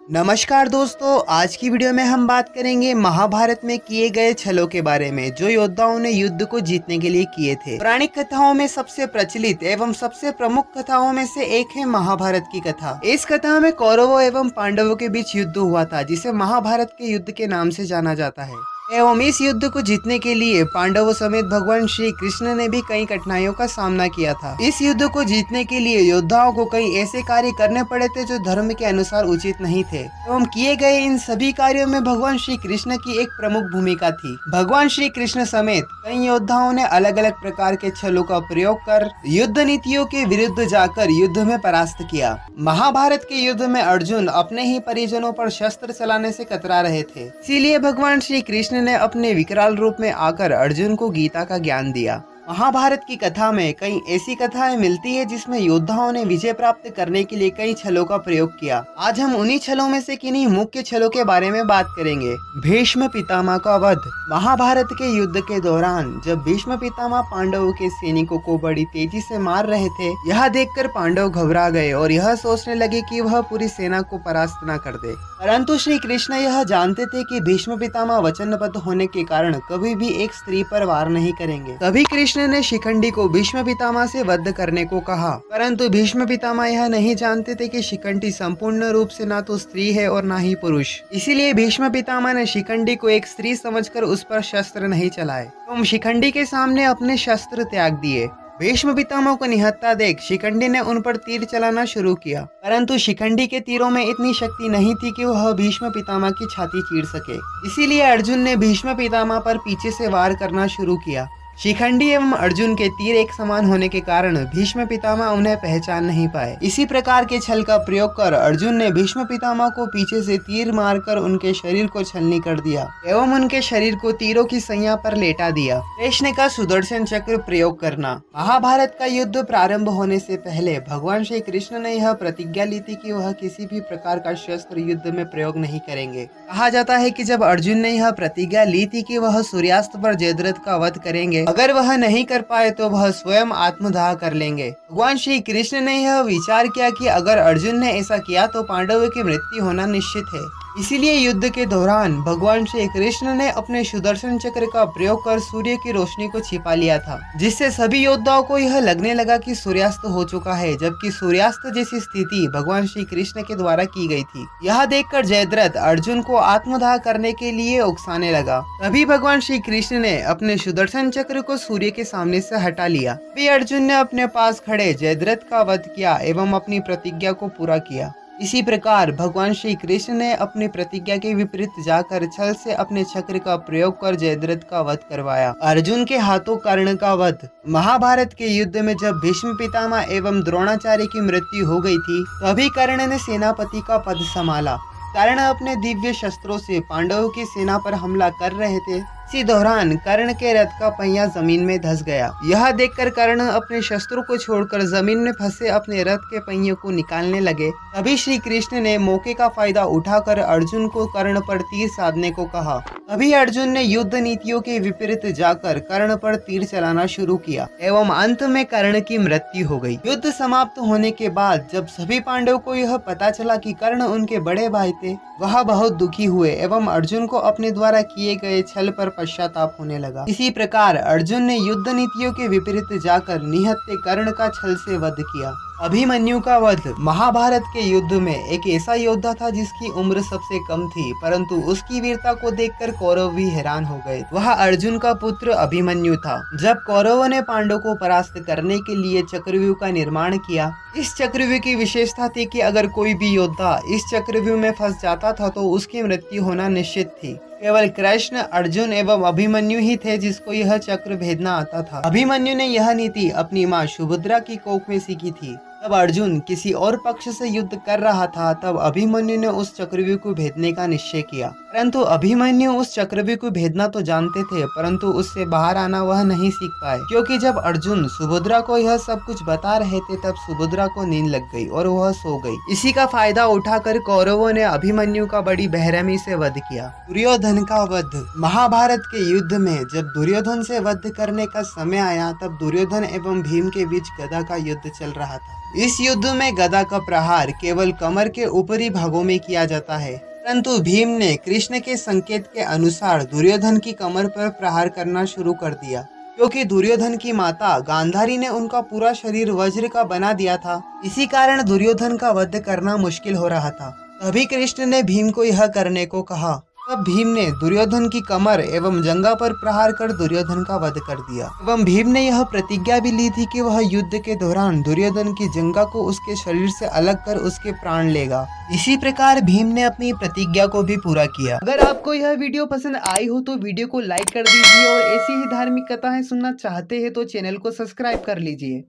नमस्कार दोस्तों, आज की वीडियो में हम बात करेंगे महाभारत में किए गए छलों के बारे में जो योद्धाओं ने युद्ध को जीतने के लिए किए थे। पौराणिक कथाओं में सबसे प्रचलित एवं सबसे प्रमुख कथाओं में से एक है महाभारत की कथा। इस कथा में कौरवों एवं पांडवों के बीच युद्ध हुआ था जिसे महाभारत के युद्ध के नाम से जाना जाता है। एवं इस युद्ध को जीतने के लिए पांडवों समेत भगवान श्री कृष्ण ने भी कई कठिनाइयों का सामना किया था। इस युद्ध को जीतने के लिए योद्धाओं को कई ऐसे कार्य करने पड़े थे जो धर्म के अनुसार उचित नहीं थे एवं किए गए इन सभी कार्यों में भगवान श्री कृष्ण की एक प्रमुख भूमिका थी। भगवान श्री कृष्ण समेत कई योद्धाओं ने अलग अलग प्रकार के छलों का प्रयोग कर युद्ध नीतियों के विरुद्ध जाकर युद्ध में परास्त किया। महाभारत के युद्ध में अर्जुन अपने ही परिजनों पर शस्त्र चलाने से कतरा रहे थे, इसीलिए भगवान श्री कृष्ण ने अपने विकराल रूप में आकर अर्जुन को गीता का ज्ञान दिया। महाभारत की कथा में कई ऐसी कथाएं मिलती है जिसमें योद्धाओं ने विजय प्राप्त करने के लिए कई छलों का प्रयोग किया। आज हम उन्हीं छलों में से किन्हीं मुख्य छलों के बारे में बात करेंगे। भीष्म पितामह का वध। महाभारत के युद्ध के दौरान जब भीष्म पितामह पांडवों के सैनिकों को बड़ी तेजी से मार रहे थे, यह देखकर पांडव घबरा गए और यह सोचने लगे कि वह पूरी सेना को परास्त न कर दे। परंतु श्री कृष्ण यह जानते थे कि भीष्म पितामह वचनबद्ध होने के कारण कभी भी एक स्त्री पर वार नहीं करेंगे। तभी कृष्ण ने शिखंडी को भीष्म पितामह से वध करने को कहा, परंतु भीष्म पितामह यह नहीं जानते थे कि शिखंडी संपूर्ण रूप से ना तो स्त्री है और ना ही पुरुष। इसीलिए भीष्म पितामह ने शिखंडी को एक स्त्री समझकर उस पर शस्त्र नहीं चलाए एवं शिखंडी के सामने अपने शस्त्र त्याग दिए। भीष्म पितामह को निहत्था देख शिखंडी ने उन पर तीर चलाना शुरू किया, परंतु शिखंडी के तीरों में इतनी शक्ति नहीं थी कि वह भीष्म पितामह की छाती चीर सके। इसीलिए अर्जुन ने भीष्म पितामह पर पीछे से वार करना शुरू किया। शिखंडी एवं अर्जुन के तीर एक समान होने के कारण भीष्म पितामह उन्हें पहचान नहीं पाए। इसी प्रकार के छल का प्रयोग कर अर्जुन ने भीष्म पितामह को पीछे से तीर मारकर उनके शरीर को छलनी कर दिया एवं उनके शरीर को तीरों की सैया पर लेटा दिया। कृष्ण का सुदर्शन चक्र प्रयोग करना। महाभारत का युद्ध प्रारंभ होने से पहले भगवान श्री कृष्ण ने यह प्रतिज्ञा ली थी कि वह किसी भी प्रकार का शस्त्र युद्ध में प्रयोग नहीं करेंगे। कहा जाता है कि जब अर्जुन ने यह प्रतिज्ञा ली थी कि वह सूर्यास्त पर जयद्रथ का वध करेंगे, अगर वह नहीं कर पाए तो वह स्वयं आत्मदाह कर लेंगे। भगवान श्री कृष्ण ने यह विचार किया कि अगर अर्जुन ने ऐसा किया तो पांडवों की मृत्यु होना निश्चित है। इसीलिए युद्ध के दौरान भगवान श्री कृष्ण ने अपने सुदर्शन चक्र का प्रयोग कर सूर्य की रोशनी को छिपा लिया था, जिससे सभी योद्धाओं को यह लगने लगा कि सूर्यास्त हो चुका है, जबकि सूर्यास्त जैसी स्थिति भगवान श्री कृष्ण के द्वारा की गई थी। यह देखकर जयद्रथ अर्जुन को आत्मदाह करने के लिए उकसाने लगा। तभी भगवान श्री कृष्ण ने अपने सुदर्शन चक्र को सूर्य के सामने से हटा लिया। तभी अर्जुन ने अपने पास खड़े जयद्रथ का वध किया एवं अपनी प्रतिज्ञा को पूरा किया। इसी प्रकार भगवान श्री कृष्ण ने अपनी प्रतिज्ञा के विपरीत जाकर छल से अपने चक्र का प्रयोग कर जयद्रथ का वध करवाया। अर्जुन के हाथों कर्ण का वध। महाभारत के युद्ध में जब भीष्म पितामह एवं द्रोणाचार्य की मृत्यु हो गई थी, तभी कर्ण ने सेनापति का पद संभाला। कर्ण अपने दिव्य शस्त्रों से पांडवों की सेना पर हमला कर रहे थे। इसी दौरान कर्ण के रथ का पहिया जमीन में धंस गया। यह देखकर कर्ण अपने शस्त्रों को छोड़कर जमीन में फंसे अपने रथ के पहिए को निकालने लगे। तभी श्री कृष्ण ने मौके का फायदा उठाकर अर्जुन को कर्ण पर तीर साधने को कहा। तभी अर्जुन ने युद्ध नीतियों के विपरीत जाकर कर्ण पर तीर चलाना शुरू किया एवं अंत में कर्ण की मृत्यु हो गई। युद्ध समाप्त होने के बाद जब सभी पांडवों को यह पता चला कि कर्ण उनके बड़े भाई थे, वह बहुत दुखी हुए एवं अर्जुन को अपने द्वारा किए गए छल पर पश्चाताप होने लगा। इसी प्रकार अर्जुन ने युद्ध नीतियों के विपरीत जाकर निहत्थे कर्ण का छल से वध किया। अभिमन्यु का वध। महाभारत के युद्ध में एक ऐसा योद्धा था जिसकी उम्र सबसे कम थी, परंतु उसकी वीरता को देखकर कौरव भी हैरान हो गए। वह अर्जुन का पुत्र अभिमन्यु था। जब कौरवों ने पांडवों को परास्त करने के लिए चक्रव्यूह का निर्माण किया, इस चक्रव्यूह की विशेषता थी कि अगर कोई भी योद्धा इस चक्रव्यूह में फंस जाता था तो उसकी मृत्यु होना निश्चित थी। केवल कृष्ण, अर्जुन एवं अभिमन्यु ही थे जिसको यह चक्र भेदना आता था। अभिमन्यु ने यह नीति अपनी माँ सुभद्रा की कोख में सीखी थी। तब अर्जुन किसी और पक्ष से युद्ध कर रहा था, तब अभिमन्यु ने उस चक्रव्यूह को भेदने का निश्चय किया। परंतु अभिमन्यु उस चक्रव्यूह को भेदना तो जानते थे, परंतु उससे बाहर आना वह नहीं सीख पाए, क्योंकि जब अर्जुन सुभद्रा को यह सब कुछ बता रहे थे तब सुभद्रा को नींद लग गई और वह सो गई। इसी का फायदा उठाकर कौरवों ने अभिमन्यु का बड़ी बेरहमी से वध किया। दुर्योधन का वध। महाभारत के युद्ध में जब दुर्योधन से वध करने का समय आया तब दुर्योधन एवं भीम के बीच गदा का युद्ध चल रहा था। इस युद्ध में गदा का प्रहार केवल कमर के ऊपरी भागों में किया जाता है, परंतु भीम ने कृष्ण के संकेत के अनुसार दुर्योधन की कमर पर प्रहार करना शुरू कर दिया, क्योंकि दुर्योधन की माता गांधारी ने उनका पूरा शरीर वज्र का बना दिया था। इसी कारण दुर्योधन का वध करना मुश्किल हो रहा था। तभी कृष्ण ने भीम को यह करने को कहा। तब भीम ने दुर्योधन की कमर एवं जंघा पर प्रहार कर दुर्योधन का वध कर दिया एवं भीम ने यह प्रतिज्ञा भी ली थी कि वह युद्ध के दौरान दुर्योधन की जंघा को उसके शरीर से अलग कर उसके प्राण लेगा। इसी प्रकार भीम ने अपनी प्रतिज्ञा को भी पूरा किया। अगर आपको यह वीडियो पसंद आई हो तो वीडियो को लाइक कर दीजिए और ऐसी ही धार्मिक कथाएं सुनना चाहते हैं तो चैनल को सब्सक्राइब कर लीजिए।